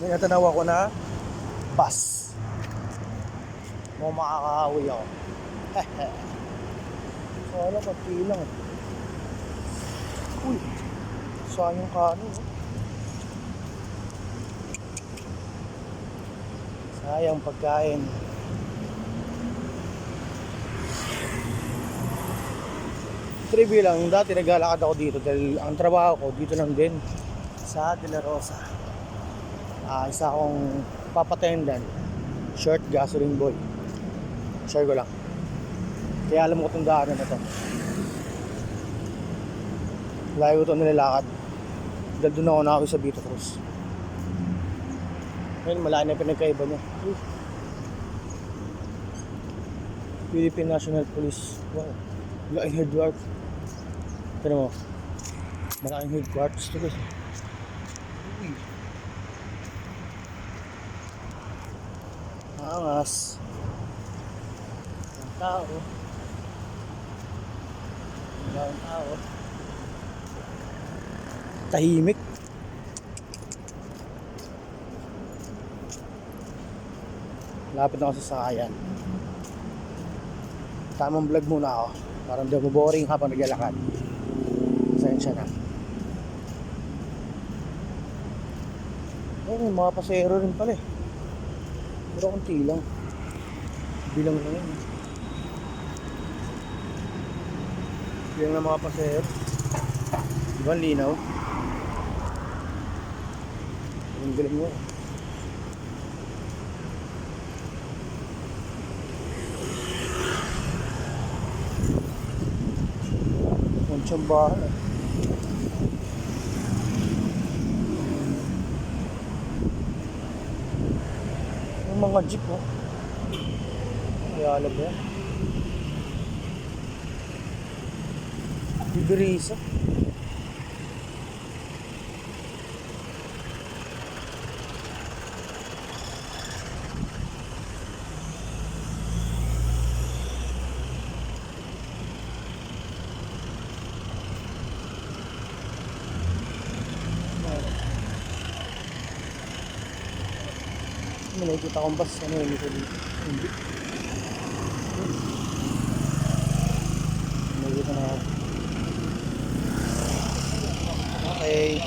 May natanaw ako na bus. Mukhang makakahawi ako. Sana pagpilang eh. Uy, saan yung kanin eh? Sayang pagkain. Trivia lang, dati naglalakad ako dito dahil ang trabaho ko dito lang din sa De La Rosa. Isa akong papatendan, short gasoline boy. Share ko lang. Kaya alam ko itong daanan na to. Lagi ko ito nilalakad. Dahil doon ako nakawin sa Vito Cruz. Ngayon malaki na pinagkaiba niya. Philippine National Police. Wow. Malaking headquarters. Pero mo, malaking headquarters ito guys. Angas. Ang tao. Ang tao. Tahimik. Lapit na ako sa sakayan. Tamang vlog muna ako. Parang di ako boring habang naglalakad. Pasensya na. May mga pasero rin pala eh. Pero kunti lang. Bilang na yun. Bilang ng mga pasero. Diba ang linaw? Ang galing mo. Ang bahay eh. Yung mga jeep oh. Kaya alam mo yan. Bibrisa. May nakikita akong bus. Ano yun ito dito? Hindi. Nakikita na ako. Okay.